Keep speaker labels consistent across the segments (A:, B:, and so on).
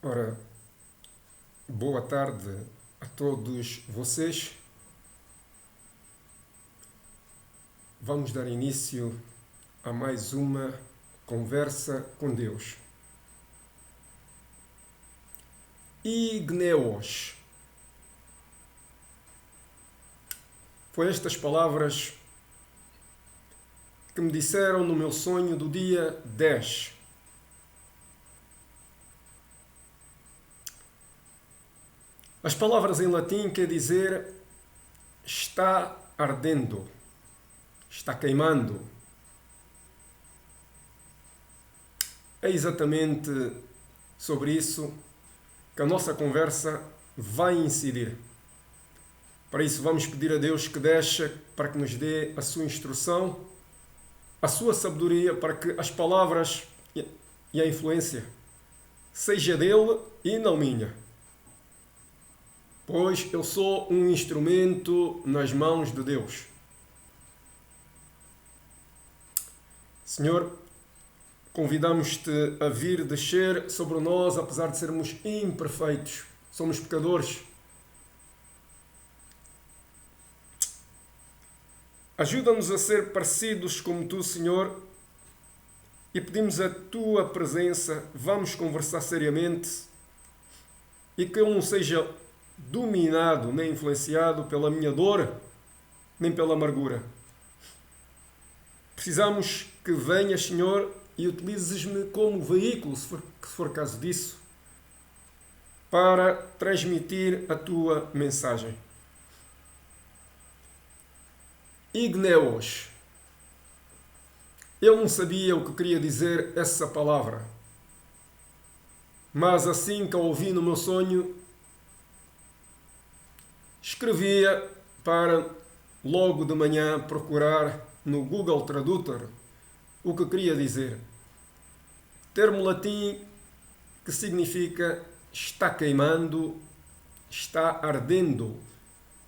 A: Ora, boa tarde a todos vocês. Vamos dar início a mais uma conversa com Deus. Igneos. Foi estas palavras que me disseram no meu sonho do dia 10. As palavras em latim quer dizer está ardendo, está queimando. É exatamente sobre isso que a nossa conversa vai incidir. Para isso vamos pedir a Deus que deixe para que nos dê a sua instrução, a sua sabedoria, para que as palavras e a influência seja dele e não minha. Pois eu sou um instrumento nas mãos de Deus. Senhor, convidamos-te a vir descer sobre nós, apesar de sermos imperfeitos. Somos pecadores. Ajuda-nos a ser parecidos como tu, Senhor, e pedimos a tua presença. Vamos conversar seriamente e que eu não seja dominado nem influenciado pela minha dor, nem pela amargura. Precisamos que venhas, Senhor, e utilizes-me como veículo, se for caso disso, para transmitir a tua mensagem. Igneos. Eu não sabia o que queria dizer essa palavra, mas assim que a ouvi no meu sonho, escrevia para logo de manhã procurar no Google Tradutor o que queria dizer. Termo latim que significa está queimando, está ardendo.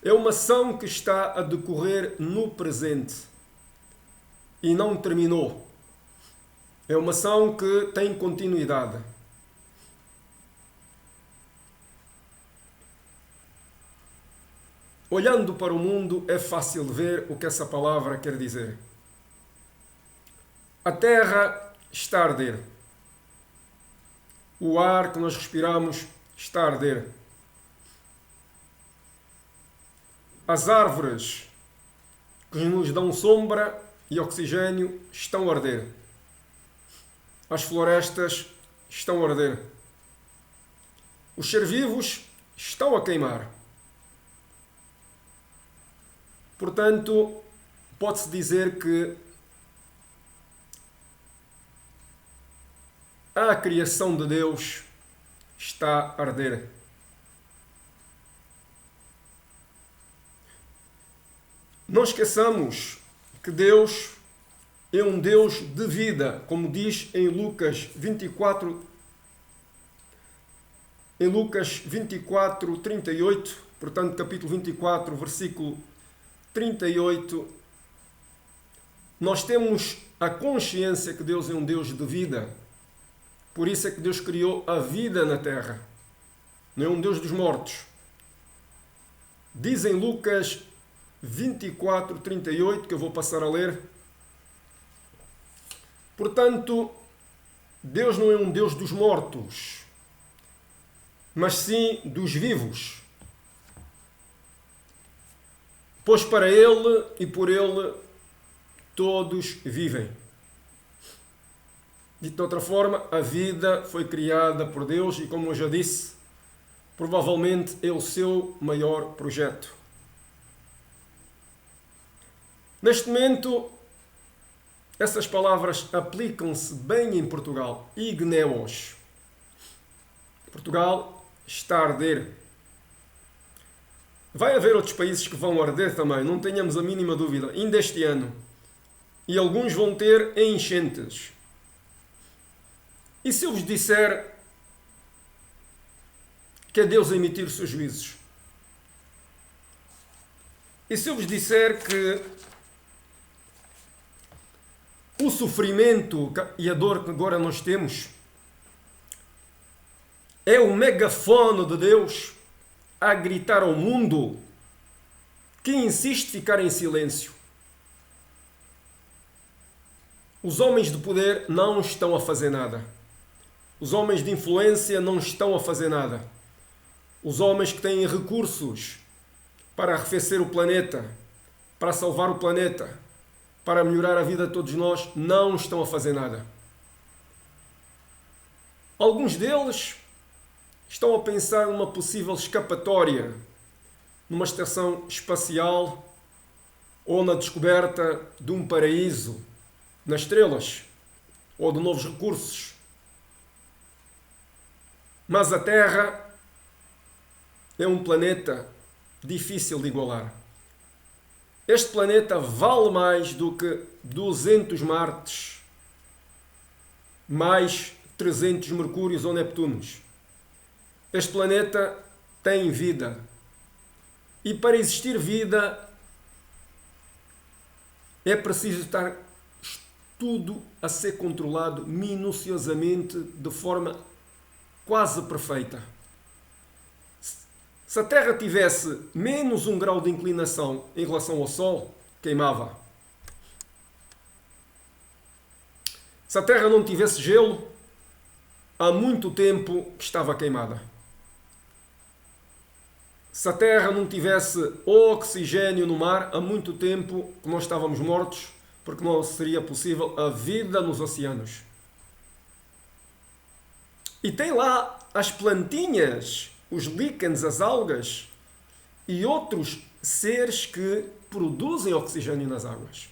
A: É uma ação que está a decorrer no presente e não terminou. É uma ação que tem continuidade. Olhando para o mundo, é fácil ver o que essa palavra quer dizer. A terra está a arder. O ar que nós respiramos está a arder. As árvores que nos dão sombra e oxigênio estão a arder. As florestas estão a arder. Os seres vivos estão a queimar. Portanto, pode-se dizer que a criação de Deus está a arder. Não esqueçamos que Deus é um Deus de vida, como diz em Lucas 24, 38, portanto, capítulo 24, versículo 38, nós temos a consciência que Deus é um Deus de vida. Por isso é que Deus criou a vida na terra. Não é um Deus dos mortos. Diz em Lucas 24, 38, que eu vou passar a ler. Portanto, Deus não é um Deus dos mortos, mas sim dos vivos. Pois para Ele e por Ele todos vivem. De outra forma, a vida foi criada por Deus e, como eu já disse, provavelmente é o seu maior projeto. Neste momento, essas palavras aplicam-se bem em Portugal. Igneos. Portugal está a arder. Vai haver outros países que vão arder também, não tenhamos a mínima dúvida, ainda este ano. E alguns vão ter enchentes. E se eu vos disser que é Deus a emitir os seus juízos? E se eu vos disser que o sofrimento e a dor que agora nós temos é o megafone de Deus a gritar ao mundo que insiste ficar em silêncio. Os homens de poder não estão a fazer nada. Os homens de influência não estão a fazer nada. Os homens que têm recursos para arrefecer o planeta, para salvar o planeta, para melhorar a vida de todos nós, não estão a fazer nada. Alguns deles estão a pensar numa possível escapatória, numa estação espacial ou na descoberta de um paraíso nas estrelas ou de novos recursos. Mas a Terra é um planeta difícil de igualar. Este planeta vale mais do que 200 Martes, mais 300 Mercúrios ou Neptunos. Este planeta tem vida. E para existir vida é preciso estar tudo a ser controlado minuciosamente, de forma quase perfeita. Se a Terra tivesse menos 1 grau de inclinação em relação ao Sol, queimava. Se a Terra não tivesse gelo, há muito tempo que estava queimada. Se a Terra não tivesse oxigênio no mar, há muito tempo que nós estávamos mortos, porque não seria possível a vida nos oceanos. E tem lá as plantinhas, os líquens, as algas e outros seres que produzem oxigênio nas águas.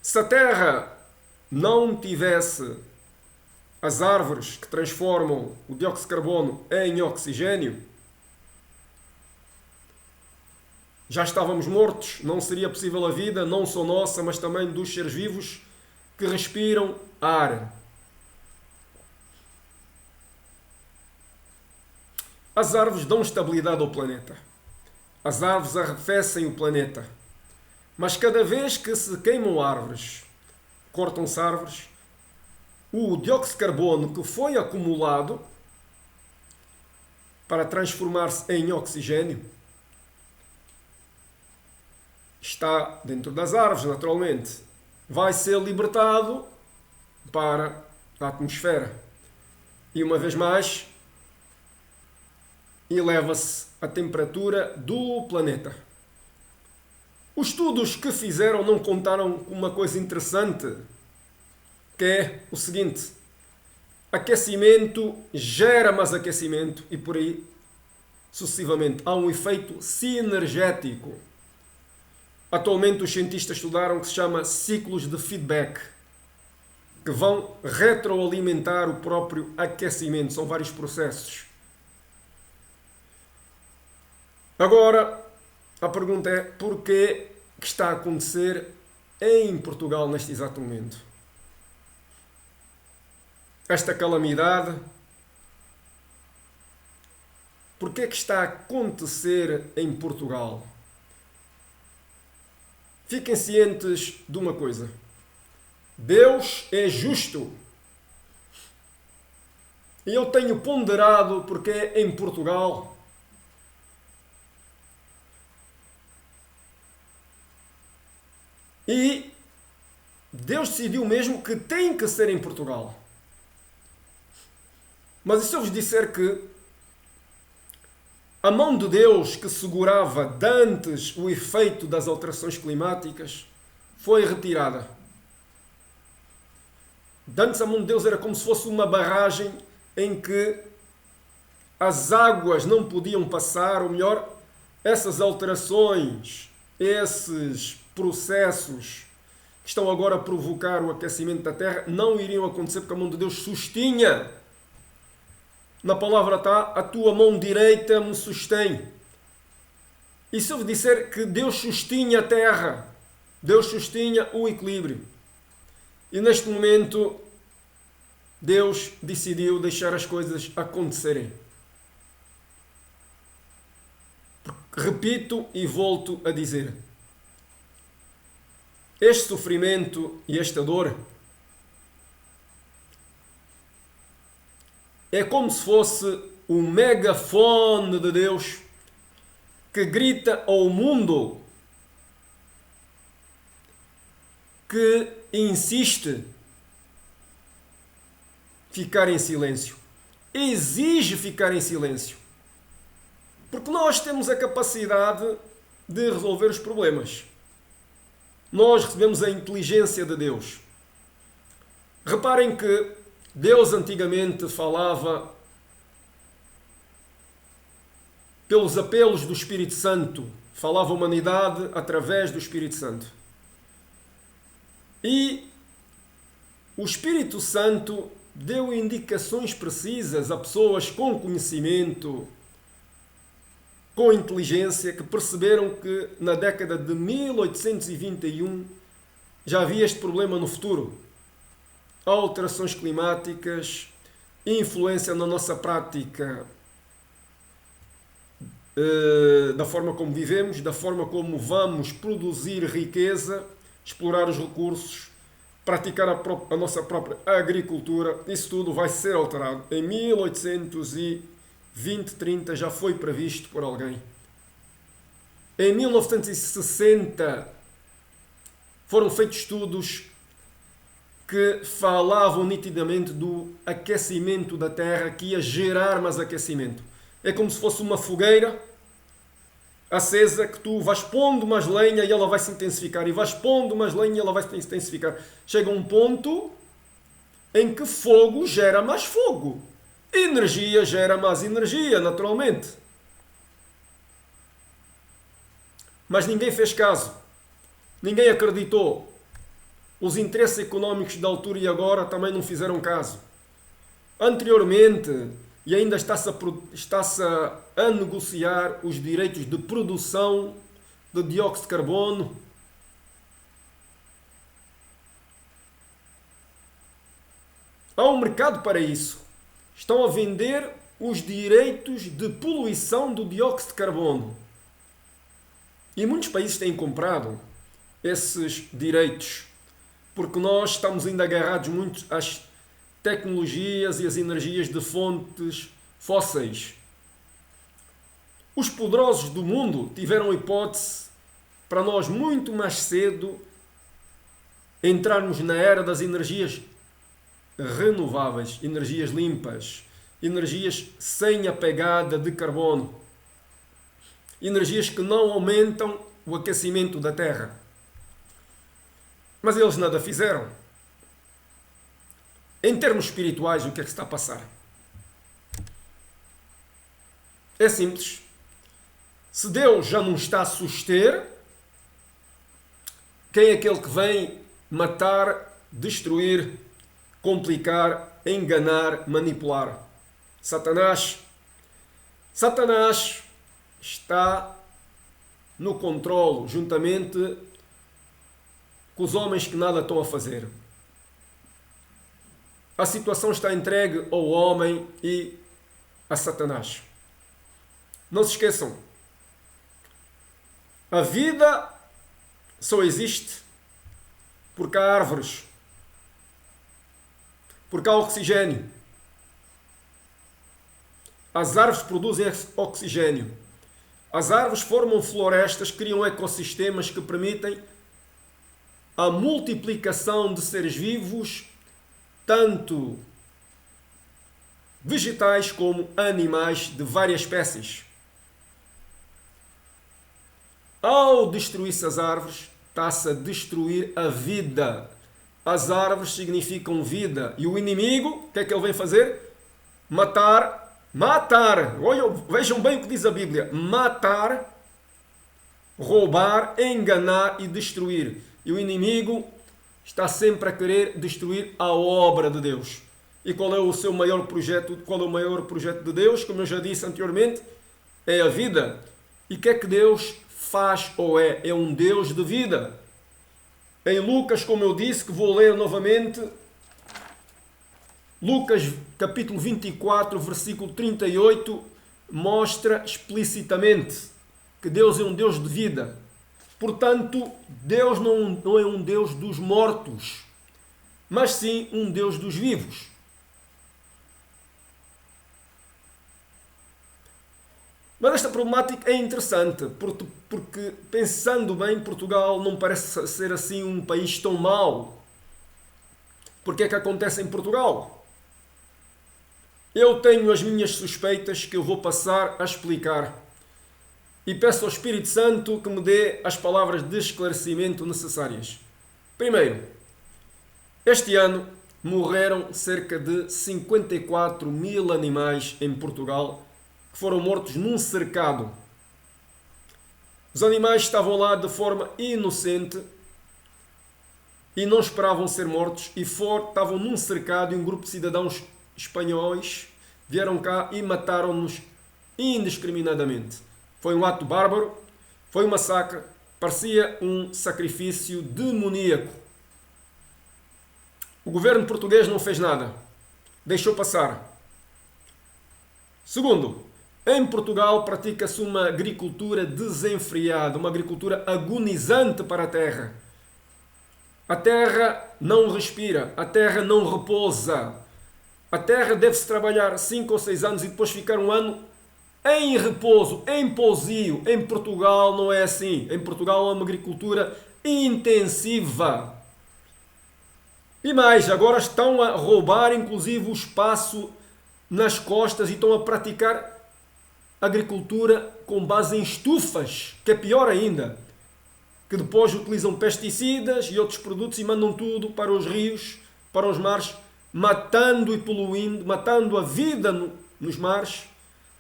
A: Se a Terra não tivesse as árvores que transformam o dióxido de carbono em oxigênio, já estávamos mortos, não seria possível a vida, não só nossa, mas também dos seres vivos que respiram ar. As árvores dão estabilidade ao planeta. As árvores arrefecem o planeta. Mas cada vez que se queimam árvores, cortam-se árvores, o dióxido de carbono que foi acumulado para transformar-se em oxigênio está dentro das árvores, naturalmente. Vai ser libertado para a atmosfera. E uma vez mais, eleva-se a temperatura do planeta. Os estudos que fizeram não contaram com uma coisa interessante, que é o seguinte: aquecimento gera mais aquecimento e por aí sucessivamente. Há um efeito sinergético. Atualmente os cientistas estudaram que se chama ciclos de feedback, que vão retroalimentar o próprio aquecimento. São vários processos. Agora, a pergunta é: porquê que está a acontecer em Portugal neste exato momento? Esta calamidade, porquê que está a acontecer em Portugal? Fiquem cientes de uma coisa: Deus é justo. E eu tenho ponderado porque é em Portugal. E Deus decidiu mesmo que tem que ser em Portugal. Mas e se eu vos disser que a mão de Deus que segurava dantes o efeito das alterações climáticas foi retirada? Dantes a mão de Deus era como se fosse uma barragem em que as águas não podiam passar, ou melhor, essas alterações, esses processos que estão agora a provocar o aquecimento da Terra não iriam acontecer porque a mão de Deus sustinha. Na palavra está: a tua mão direita me sustém. E se eu disser que Deus sustinha a Terra, Deus sustinha o equilíbrio. E neste momento, Deus decidiu deixar as coisas acontecerem. Repito e volto a dizer: este sofrimento e esta dor é como se fosse o megafone de Deus que grita ao mundo, que insiste ficar em silêncio, exige ficar em silêncio, porque nós temos a capacidade de resolver os problemas. Nós recebemos a inteligência de Deus. Reparem que Deus antigamente falava pelos apelos do Espírito Santo, falava a humanidade através do Espírito Santo. E o Espírito Santo deu indicações precisas a pessoas com conhecimento, com inteligência, que perceberam que na década de 1821 já havia este problema no futuro. Alterações climáticas, influência na nossa prática da forma como vivemos, da forma como vamos produzir riqueza, explorar os recursos, praticar a nossa própria agricultura. Isso tudo vai ser alterado. Em 1820, 30 já foi previsto por alguém. Em 1960 foram feitos estudos que falavam nitidamente do aquecimento da Terra, que ia gerar mais aquecimento. É como se fosse uma fogueira acesa que tu vais pondo mais lenha e ela vai se intensificar, e vais pondo mais lenha e ela vai se intensificar. Chega um ponto em que fogo gera mais fogo. Energia gera mais energia, naturalmente. Mas ninguém fez caso. Ninguém acreditou. Os interesses económicos da altura e agora também não fizeram caso. Anteriormente, e ainda está-se a negociar os direitos de produção de dióxido de carbono. Há um mercado para isso. Estão a vender os direitos de poluição do dióxido de carbono. E muitos países têm comprado esses direitos, porque nós estamos ainda agarrados muito às tecnologias e às energias de fontes fósseis. Os poderosos do mundo tiveram a hipótese, para nós muito mais cedo, entrarmos na era das energias renováveis, energias limpas, energias sem a pegada de carbono, energias que não aumentam o aquecimento da Terra. Mas eles nada fizeram. Em termos espirituais, o que é que está a passar? É simples. Se Deus já não está a suster, quem é aquele que vem matar, destruir, complicar, enganar, manipular? Satanás. Satanás está no controle, juntamente com os homens que nada estão a fazer. A situação está entregue ao homem e a Satanás. Não se esqueçam, a vida só existe porque há árvores, porque há oxigênio. As árvores produzem oxigênio. As árvores formam florestas, criam ecossistemas que permitem a multiplicação de seres vivos, tanto vegetais como animais de várias espécies. Ao destruir-se as árvores, está-se a destruir a vida. As árvores significam vida. E o inimigo, o que é que ele vem fazer? Matar. Olha, vejam bem o que diz a Bíblia. Matar, roubar, enganar e destruir. E o inimigo está sempre a querer destruir a obra de Deus. E qual é o seu maior projeto? Qual é o maior projeto de Deus? Como eu já disse anteriormente, é a vida. E o que é que Deus faz ou é? É um Deus de vida. Em Lucas, como eu disse, que vou ler novamente, Lucas capítulo 24, versículo 38, mostra explicitamente que Deus é um Deus de vida. Portanto, Deus não é um Deus dos mortos, mas sim um Deus dos vivos. Mas esta problemática é interessante, porque pensando bem, Portugal não parece ser assim um país tão mau. Porque é que acontece em Portugal? Eu tenho as minhas suspeitas que eu vou passar a explicar. E peço ao Espírito Santo que me dê as palavras de esclarecimento necessárias. Primeiro, este ano morreram cerca de 54 mil animais em Portugal que foram mortos num cercado. Os animais estavam lá de forma inocente e não esperavam ser mortos e estavam num cercado e um grupo de cidadãos espanhóis vieram cá e mataram-nos indiscriminadamente. Foi um ato bárbaro, foi um massacre, parecia um sacrifício demoníaco. O governo português não fez nada, deixou passar. Segundo, em Portugal pratica-se uma agricultura desenfreada, uma agricultura agonizante para a terra. A terra não respira, a terra não repousa. A terra deve-se trabalhar 5 ou 6 anos e depois ficar um ano em repouso, em pousio. Em Portugal não é assim. Em Portugal é uma agricultura intensiva. E mais, agora estão a roubar inclusive o espaço nas costas e estão a praticar agricultura com base em estufas, que é pior ainda, que depois utilizam pesticidas e outros produtos e mandam tudo para os rios, para os mares, matando e poluindo, matando a vida nos mares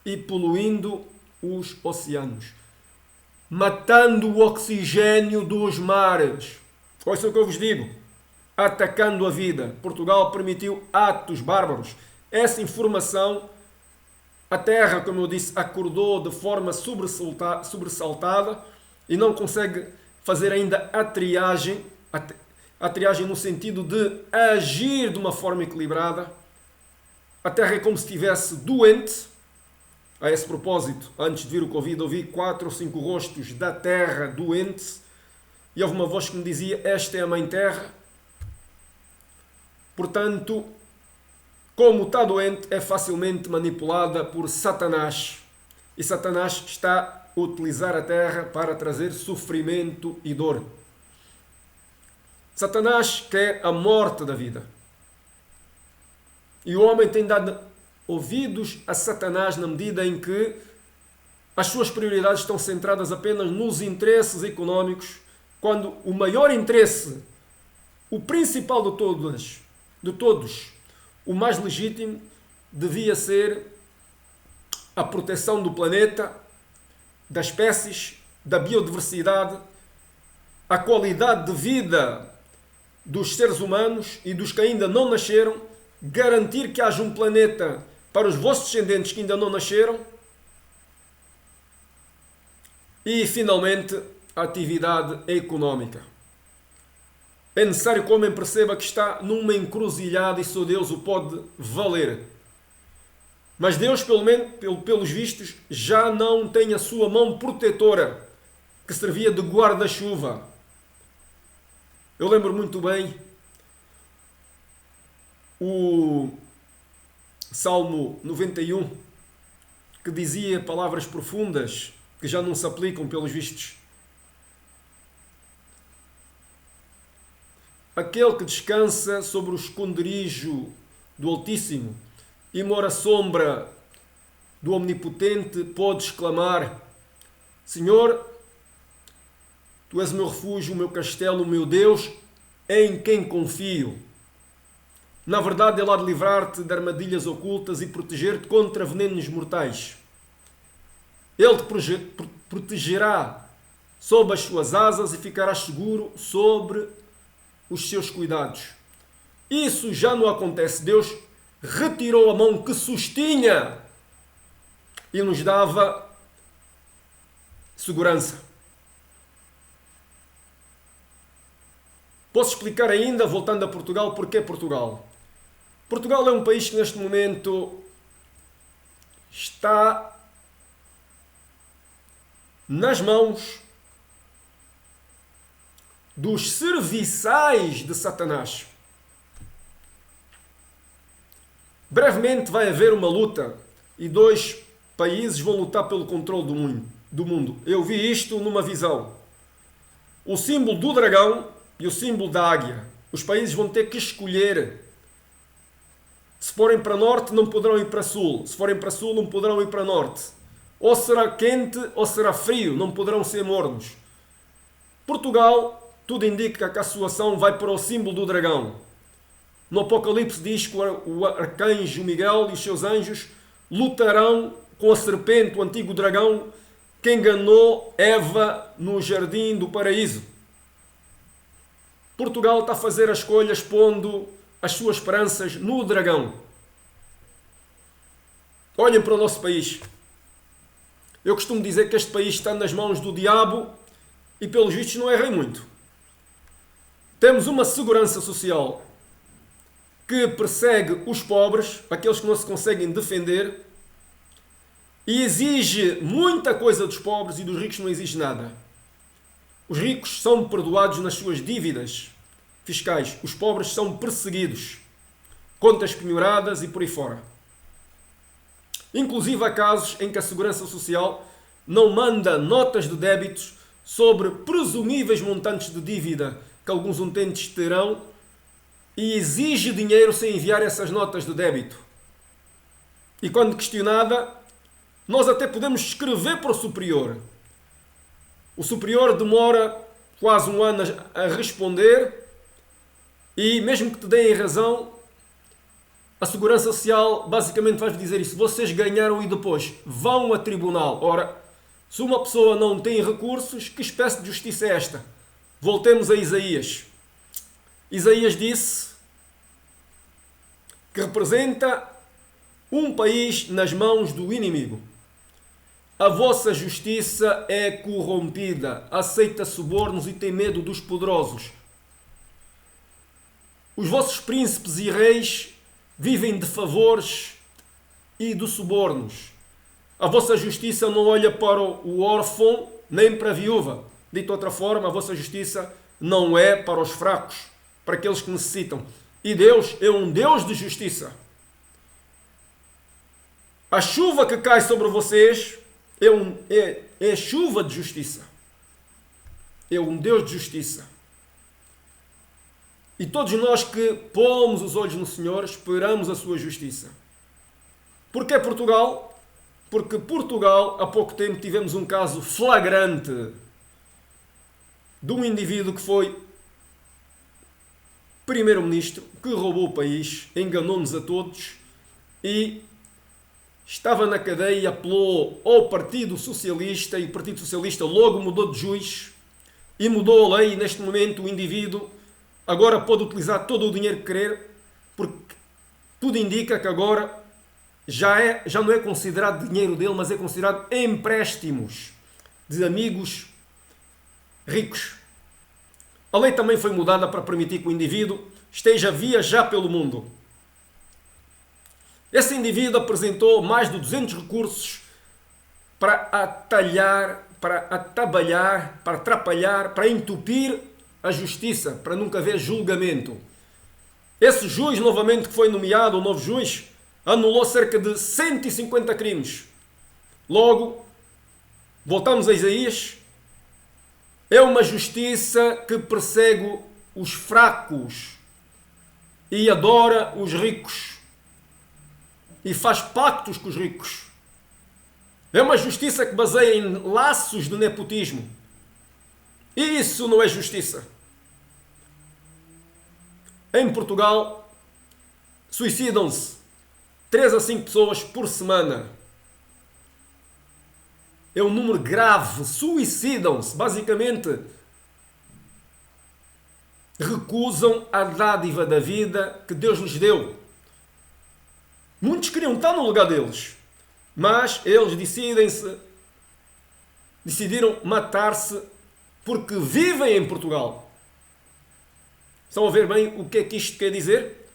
A: e poluindo os oceanos, matando o oxigênio dos mares. Ouçam o que eu vos digo, atacando a vida. Portugal permitiu atos bárbaros. Essa informação, a terra, como eu disse, acordou de forma sobressaltada e não consegue fazer ainda a triagem no sentido de agir de uma forma equilibrada. A terra é como se estivesse doente. A esse propósito, antes de vir o Covid, ouvi 4 ou 5 rostos da terra doente e houve uma voz que me dizia: esta é a Mãe Terra. Portanto, como está doente, é facilmente manipulada por Satanás. E Satanás está a utilizar a terra para trazer sofrimento e dor. Satanás quer a morte da vida. E o homem tem dado ouvidos a Satanás na medida em que as suas prioridades estão centradas apenas nos interesses económicos, quando o maior interesse, o principal de todos, o mais legítimo, devia ser a proteção do planeta, das espécies, da biodiversidade, a qualidade de vida dos seres humanos e dos que ainda não nasceram, garantir que haja um planeta para os vossos descendentes que ainda não nasceram e, finalmente, a atividade económica. É necessário que o homem perceba que está numa encruzilhada e só Deus o pode valer. Mas Deus, pelos vistos, já não tem a sua mão protetora, que servia de guarda-chuva. Eu lembro muito bem o Salmo 91, que dizia palavras profundas que já não se aplicam pelos vistos. Aquele que descansa sobre o esconderijo do Altíssimo e mora à sombra do Omnipotente pode exclamar: Senhor, Tu és o meu refúgio, o meu castelo, o meu Deus, em quem confio. Na verdade, Ele há de livrar-te de armadilhas ocultas e proteger-te contra venenos mortais. Ele te protegerá sob as suas asas e ficarás seguro sobre os seus cuidados. Isso já não acontece. Deus retirou a mão que sustinha e nos dava segurança. Posso explicar ainda, voltando a Portugal, porquê Portugal? Portugal é um país que neste momento está nas mãos dos serviçais de Satanás. Brevemente vai haver uma luta e 2 países vão lutar pelo controle do mundo. Eu vi isto numa visão. O símbolo do dragão e o símbolo da águia. Os países vão ter que escolher. Se forem para norte, não poderão ir para sul. Se forem para sul, não poderão ir para norte. Ou será quente ou será frio, não poderão ser mornos. Portugal, tudo indica que a sua ação vai para o símbolo do dragão. No Apocalipse diz que o arcanjo Miguel e os seus anjos lutarão com a serpente, o antigo dragão, que enganou Eva no jardim do paraíso. Portugal está a fazer as escolhas pondo as suas esperanças no dragão. Olhem para o nosso país. Eu costumo dizer que este país está nas mãos do diabo e, pelos vistos, não errei muito. Temos uma segurança social que persegue os pobres, aqueles que não se conseguem defender, e exige muita coisa dos pobres e dos ricos não exige nada. Os ricos são perdoados nas suas dívidas fiscais. Os pobres são perseguidos. Contas penhoradas e por aí fora. Inclusive há casos em que a Segurança Social não manda notas de débitos sobre presumíveis montantes de dívida que alguns utentes terão e exige dinheiro sem enviar essas notas de débito. E quando questionada, nós até podemos escrever para o superior. O superior demora quase um ano a responder e mesmo que te deem razão, a Segurança Social basicamente vai dizer isso. Vocês ganharam e depois vão a tribunal. Ora, se uma pessoa não tem recursos, que espécie de justiça é esta? Voltemos a Isaías. Isaías disse que representa um país nas mãos do inimigo. A vossa justiça é corrompida, aceita subornos e tem medo dos poderosos. Os vossos príncipes e reis vivem de favores e de subornos. A vossa justiça não olha para o órfão nem para a viúva. Dito de outra forma, a vossa justiça não é para os fracos, para aqueles que necessitam. E Deus é um Deus de justiça. A chuva que cai sobre vocês é chuva de justiça. É um Deus de justiça. E todos nós que pomos os olhos no Senhor esperamos a sua justiça. Porquê Portugal? Porque Portugal, há pouco tempo, tivemos um caso flagrante de um indivíduo que foi primeiro-ministro, que roubou o país, enganou-nos a todos e estava na cadeia e apelou ao Partido Socialista e o Partido Socialista logo mudou de juiz e mudou a lei e neste momento o indivíduo agora pode utilizar todo o dinheiro que querer porque tudo indica que agora já não é considerado dinheiro dele, mas é considerado empréstimos de amigos ricos. A lei também foi mudada para permitir que o indivíduo esteja a viajar pelo mundo. Esse indivíduo apresentou mais de 200 recursos para atalhar, para atabalhar, para atrapalhar, para entupir a justiça, para nunca haver julgamento. Esse juiz, novamente, que foi nomeado, o novo juiz, anulou cerca de 150 crimes. Logo, voltamos a Isaías, é uma justiça que persegue os fracos e adora os ricos e faz pactos com os ricos. É uma justiça que baseia em laços de nepotismo. E isso não é justiça. Em Portugal, suicidam-se 3 a 5 pessoas por semana. É um número grave. Suicidam-se. Basicamente, recusam a dádiva da vida que Deus lhes deu. Muitos queriam estar no lugar deles, mas eles decidiram matar-se porque vivem em Portugal. Estão a ver bem o que é que isto quer dizer?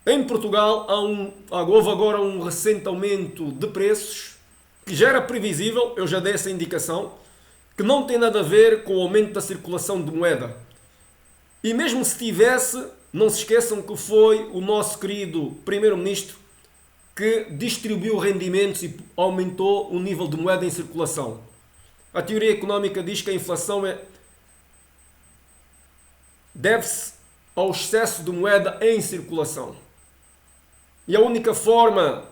A: Em Portugal houve agora um recente aumento de preços que já era previsível, eu já dei essa indicação, que não tem nada a ver com o aumento da circulação de moeda. E mesmo se tivesse, não se esqueçam que foi o nosso querido Primeiro-Ministro que distribuiu rendimentos e aumentou o nível de moeda em circulação. A teoria económica diz que a inflação deve-se ao excesso de moeda em circulação. E a única forma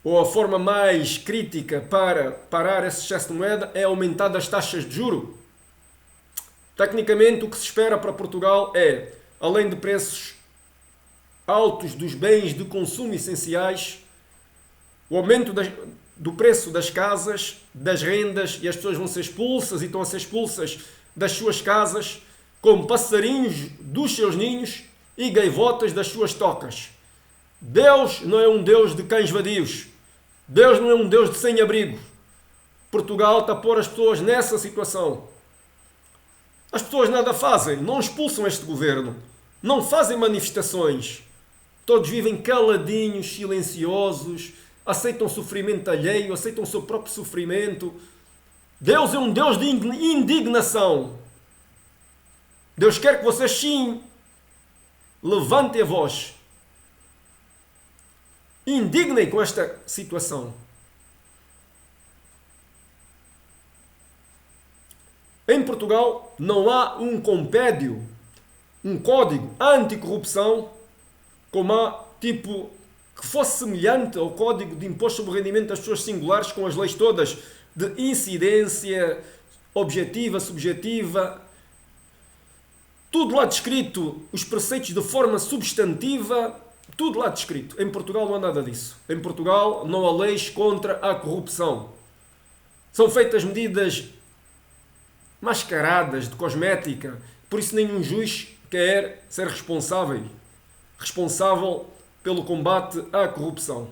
A: ou a forma mais crítica para parar esse excesso de moeda é aumentar as taxas de juro. Tecnicamente, o que se espera para Portugal é, além de preços altos dos bens de consumo essenciais, o aumento do preço das casas, das rendas, e as pessoas vão ser expulsas e estão a ser expulsas das suas casas, como passarinhos dos seus ninhos e gaivotas das suas tocas. Deus não é um Deus de cães vadios. Deus não é um Deus de sem-abrigo. Portugal está a pôr as pessoas nessa situação. As pessoas nada fazem, não expulsam este governo, não fazem manifestações. Todos vivem caladinhos, silenciosos, aceitam sofrimento alheio, aceitam o seu próprio sofrimento. Deus é um Deus de indignação. Deus quer que vocês sim levantem a voz. Indignem com esta situação. Em Portugal não há um compêndio, um código anticorrupção, como há tipo que fosse semelhante ao Código de Imposto sobre o Rendimento das Pessoas Singulares, com as leis todas de incidência, objetiva, subjetiva, tudo lá descrito, os preceitos de forma substantiva, tudo lá descrito. Em Portugal não há nada disso. Em Portugal não há leis contra a corrupção. São feitas medidas mascaradas de cosmética, por isso nenhum juiz quer ser responsável pelo combate à corrupção.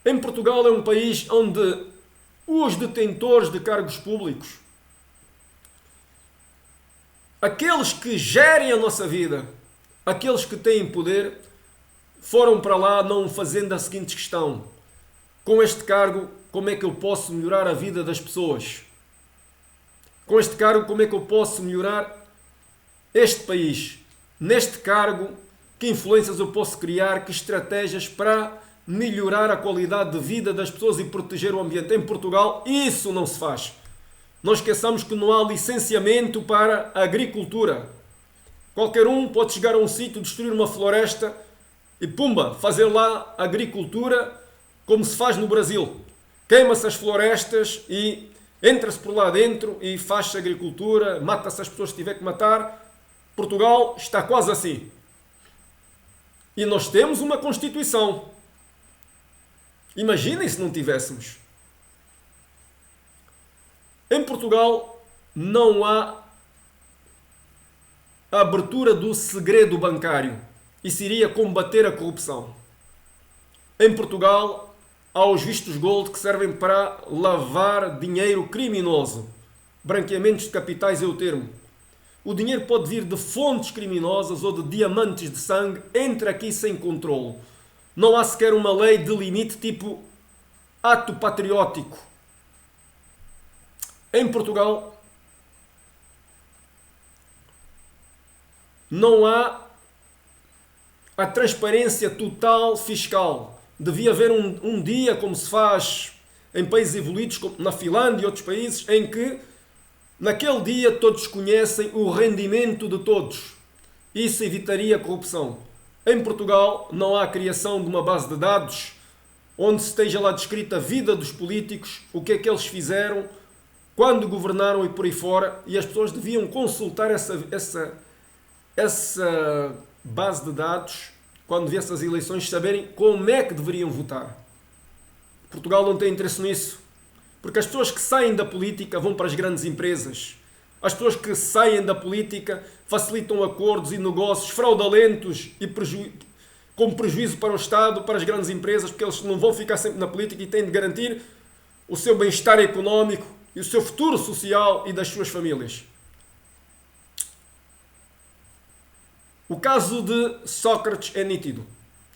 A: Em Portugal é um país onde os detentores de cargos públicos, aqueles que gerem a nossa vida, aqueles que têm poder, foram para lá não fazendo a seguinte questão: com este cargo, como é que eu posso melhorar a vida das pessoas? Com este cargo, como é que eu posso melhorar este país? Neste cargo, que influências eu posso criar? Que estratégias para melhorar a qualidade de vida das pessoas e proteger o ambiente? Em Portugal, isso não se faz. Não esqueçamos que não há licenciamento para a agricultura. Qualquer um pode chegar a um sítio, destruir uma floresta e pumba, fazer lá agricultura como se faz no Brasil. Queima-se as florestas e entra-se por lá dentro e faz-se agricultura, mata-se as pessoas que tiver que matar. Portugal está quase assim. E nós temos uma Constituição. Imaginem se não tivéssemos. Em Portugal não há a abertura do segredo bancário. Isso iria combater a corrupção. Em Portugal há os vistos gold que servem para lavar dinheiro criminoso. Branqueamentos de capitais é o termo. O dinheiro pode vir de fontes criminosas ou de diamantes de sangue, entra aqui sem controle. Não há sequer uma lei de limite tipo ato patriótico. Em Portugal não há a transparência total fiscal. Devia haver um dia, como se faz em países evoluídos, como na Finlândia e outros países, em que naquele dia todos conhecem o rendimento de todos. Isso evitaria a corrupção. Em Portugal não há a criação de uma base de dados onde se esteja lá descrita a vida dos políticos, o que é que eles fizeram, quando governaram e por aí fora, e as pessoas deviam consultar essa base de dados quando viesse as eleições, saberem como é que deveriam votar. Portugal não tem interesse nisso, porque as pessoas que saem da política vão para as grandes empresas. As pessoas que saem da política facilitam acordos e negócios fraudulentos e com prejuízo para o Estado, para as grandes empresas, porque eles não vão ficar sempre na política e têm de garantir o seu bem-estar económico e o seu futuro social e das suas famílias. O caso de Sócrates é nítido.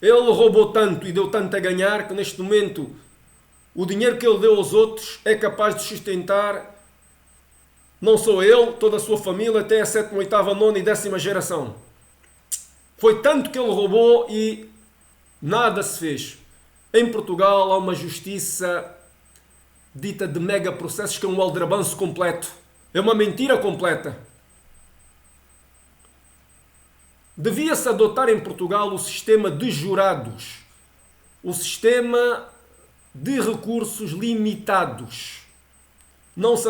A: Ele roubou tanto e deu tanto a ganhar que neste momento o dinheiro que ele deu aos outros é capaz de sustentar não só ele, toda a sua família, até a 7ª, 8ª, 9ª e 10ª geração. Foi tanto que ele roubou e nada se fez. Em Portugal há uma justiça dita de mega processos que é um aldrabanço completo. É uma mentira completa. Devia-se adotar em Portugal o sistema de jurados, o sistema de recursos limitados. Não se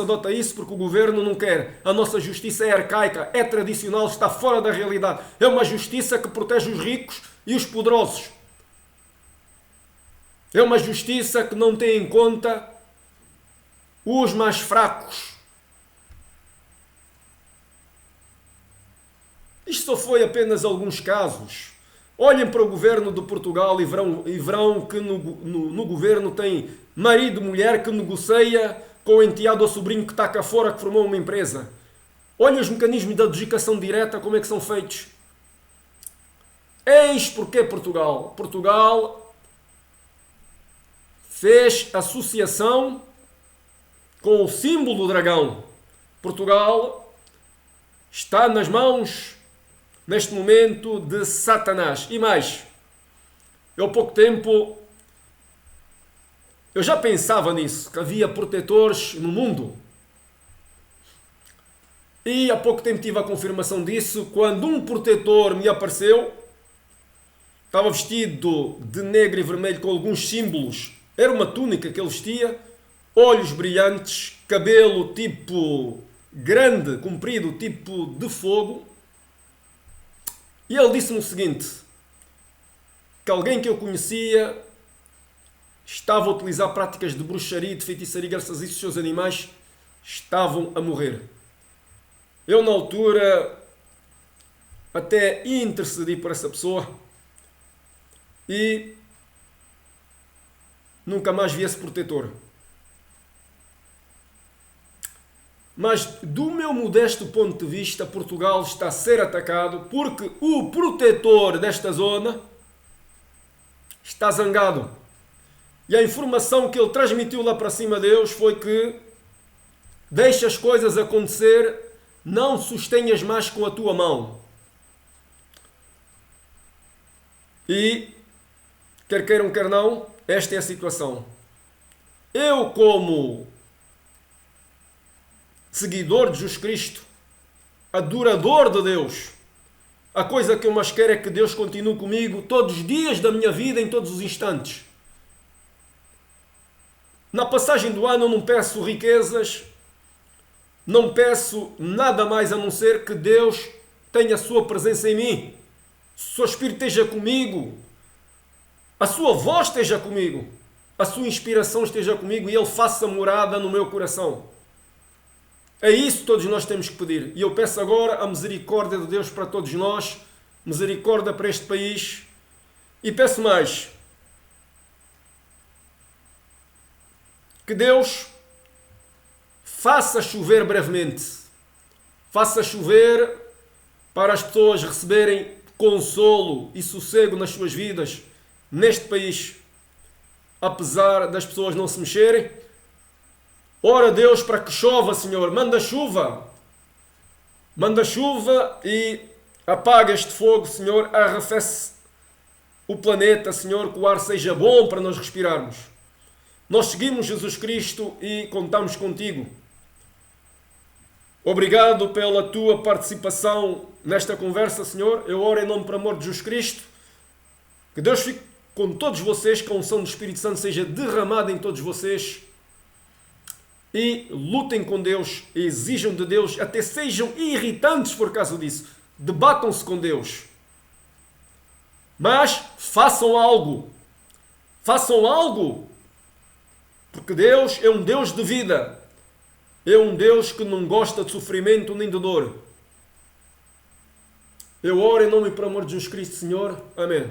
A: adota isso porque o governo não quer. A nossa justiça é arcaica, é tradicional, está fora da realidade. É uma justiça que protege os ricos e os poderosos. É uma justiça que não tem em conta os mais fracos. Isto só foi apenas alguns casos. Olhem para o governo de Portugal e verão que no governo tem marido e mulher que negocia com o enteado ou sobrinho que está cá fora, que formou uma empresa. Olhem os mecanismos de adjudicação direta, como é que são feitos. Eis porque Portugal fez associação com o símbolo do dragão. Portugal está nas mãos, neste momento, de Satanás. E mais, eu há pouco tempo, eu já pensava nisso, que havia protetores no mundo. E há pouco tempo tive a confirmação disso, quando um protetor me apareceu, estava vestido de negro e vermelho com alguns símbolos. Era uma túnica que ele vestia, olhos brilhantes, cabelo tipo grande, comprido, tipo de fogo. E ele disse-me o seguinte, que alguém que eu conhecia estava a utilizar práticas de bruxaria e de feitiçaria, graças a isso os seus animais estavam a morrer. Eu na altura até intercedi por essa pessoa e nunca mais vi esse protetor. Mas do meu modesto ponto de vista, Portugal está a ser atacado porque o protetor desta zona está zangado. E a informação que ele transmitiu lá para cima a Deus foi que deixa as coisas acontecer, não sustenhas mais com a tua mão. E, quer queiram, quer não, esta é a situação. Eu, como seguidor de Jesus Cristo, adorador de Deus, a coisa que eu mais quero é que Deus continue comigo todos os dias da minha vida, em todos os instantes. Na passagem do ano eu não peço riquezas, não peço nada mais a não ser que Deus tenha a sua presença em mim, o seu Espírito esteja comigo, a sua voz esteja comigo, a sua inspiração esteja comigo e Ele faça morada no meu coração. É isso que todos nós temos que pedir. E eu peço agora a misericórdia de Deus para todos nós, misericórdia para este país, e peço mais, que Deus faça chover brevemente, faça chover para as pessoas receberem consolo e sossego nas suas vidas, neste país, apesar das pessoas não se mexerem. Ora Deus para que chova, Senhor, manda chuva e apaga este fogo, Senhor, arrefece o planeta, Senhor, que o ar seja bom para nós respirarmos. Nós seguimos Jesus Cristo e contamos contigo. Obrigado pela tua participação nesta conversa, Senhor. Eu oro em nome para o amor de Jesus Cristo. Que Deus fique com todos vocês, que a unção do Espírito Santo seja derramada em todos vocês. E lutem com Deus, exijam de Deus, até sejam irritantes por causa disso. Debatam-se com Deus. Mas façam algo. Façam algo. Porque Deus é um Deus de vida. É um Deus que não gosta de sofrimento nem de dor. Eu oro em nome e por amor de Jesus Cristo, Senhor. Amém.